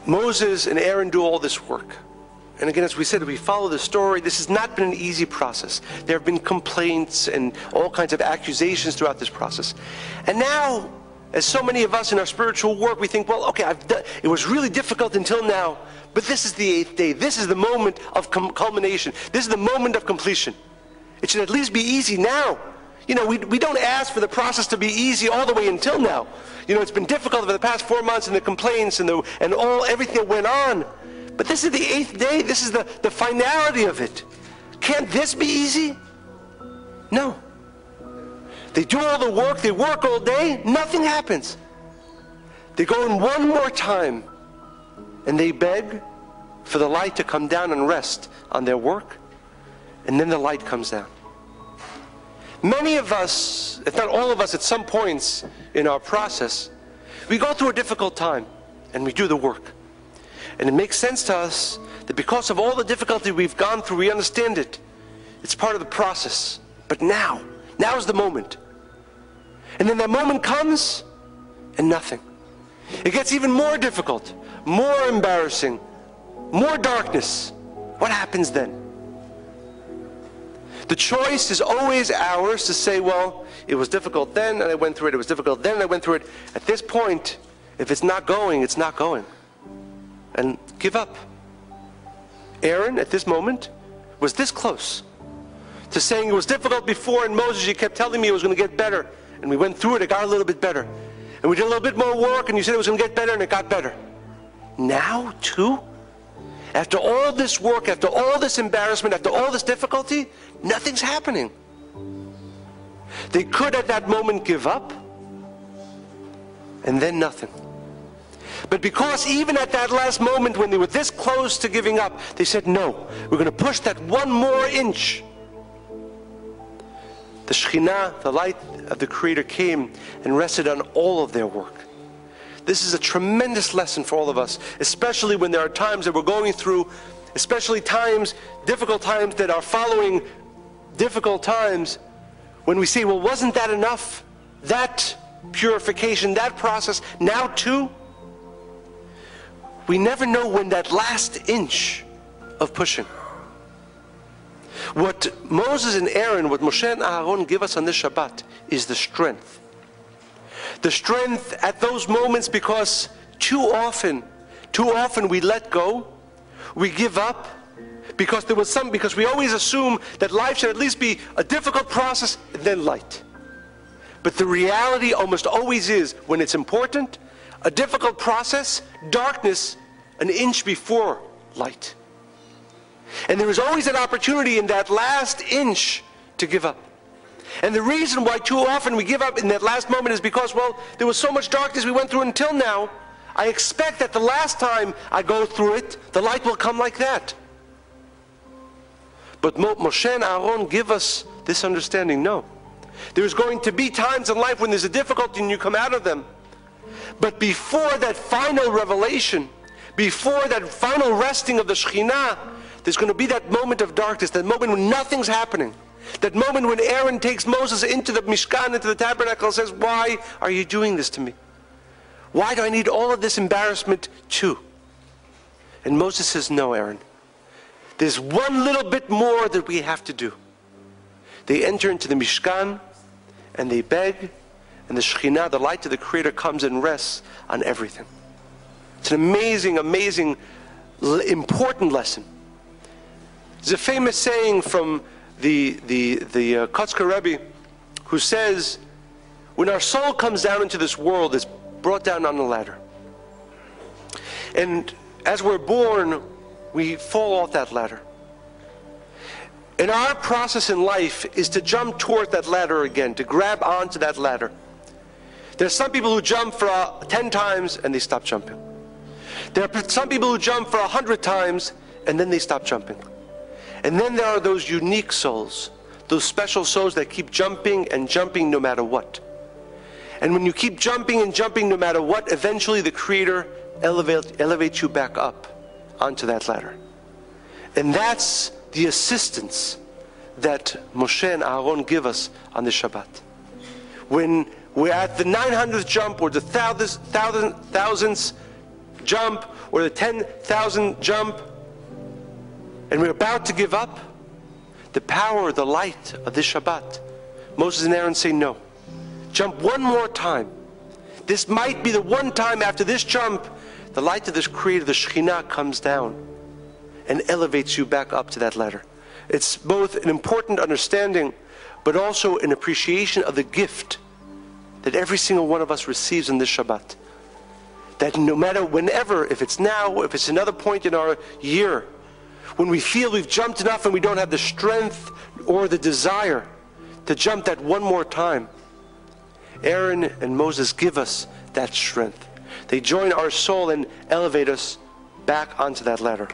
Moses and Aaron do all this work. And again, as we said, we follow the story. This has not been an easy process. There have been complaints and all kinds of accusations throughout this process. And now, as so many of us in our spiritual work, we think, well, okay, it was really difficult until now, but this is the 8th day. This is the moment of culmination. This is the moment of completion. It should at least be easy now. You know, we don't ask for the process to be easy all the way until now. You know, it's been difficult for the past 4 months, and the complaints and everything that went on. But this is the 8th day. This is the finality of it. Can't this be easy? No. They do all the work. They work all day. Nothing happens. They go in one more time, and they beg for the light to come down and rest on their work. And then the light comes down. Many of us, if not all of us, at some points in our process, we go through a difficult time, and we do the work. And it makes sense to us that because of all the difficulty we've gone through, we understand it. It's part of the process. But now is the moment. And then that moment comes, and nothing. It gets even more difficult, more embarrassing, more darkness. What happens then? The choice is always ours to say, well, it was difficult then, and I went through it. It was difficult then, and I went through it. At this point, if it's not going, it's not going. And give up. Aaron, at this moment, was this close to saying it was difficult before, and Moses, you kept telling me it was going to get better. And we went through it, it got a little bit better. And we did a little bit more work, and you said it was going to get better, and it got better. Now, too? After all this work, after all this embarrassment, after all this difficulty, nothing's happening. They could at that moment give up, and then nothing. But because even at that last moment when they were this close to giving up, they said, no, we're going to push that one more inch. The Shekhinah, the light of the Creator, came and rested on all of their work. This is a tremendous lesson for all of us, especially when there are times that we're going through, especially times, difficult times that are following difficult times, when we say, well, wasn't that enough? That purification, that process, now too? We never know when that last inch of pushing. What Moses and Aaron, what Moshe and Aaron give us on this Shabbat is the strength. The strength at those moments, because too often we let go, we give up, because we always assume that life should at least be a difficult process and then light. But the reality almost always is, when it's important, a difficult process, darkness, an inch before light. And there is always an opportunity in that last inch to give up. And the reason why too often we give up in that last moment is because, well, there was so much darkness we went through until now. I expect that the last time I go through it, the light will come like that. But Moshe and Aaron give us this understanding. No. There's going to be times in life when there's a difficulty and you come out of them. But before that final revelation, before that final resting of the Shekhinah, there's going to be that moment of darkness, that moment when nothing's happening. That moment when Aaron takes Moses into the Mishkan, into the tabernacle, and says, why are you doing this to me? Why do I need all of this embarrassment too? And Moses says, no, Aaron. There's one little bit more that we have to do. They enter into the Mishkan, and they beg, and the Shekhinah, the light of the Creator, comes and rests on everything. It's an amazing, amazing, important lesson. There's a famous saying from the Kotzker Rebbe, who says, when our soul comes down into this world, it's brought down on a ladder. And as we're born, we fall off that ladder. And our process in life is to jump toward that ladder again, to grab onto that ladder. There's some people who jump for 10 times and they stop jumping. There are some people who jump for 100 times and then they stop jumping. And then there are those unique souls, those special souls that keep jumping and jumping no matter what. And when you keep jumping and jumping no matter what, eventually the Creator elevates you back up onto that ladder. And that's the assistance that Moshe and Aaron give us on the Shabbat. When we're at the 900th jump or the thousandth jump or the 10,000 jump, and we're about to give up, the power, the light of this Shabbat, Moses and Aaron say no. Jump one more time. This might be the one time after this jump, the light of this Creator, the Shekhinah, comes down and elevates you back up to that ladder. It's both an important understanding, but also an appreciation of the gift that every single one of us receives in this Shabbat. That no matter whenever, if it's now, if it's another point in our year, when we feel we've jumped enough and we don't have the strength or the desire to jump that one more time, Aaron and Moses give us that strength. They join our soul and elevate us back onto that ladder.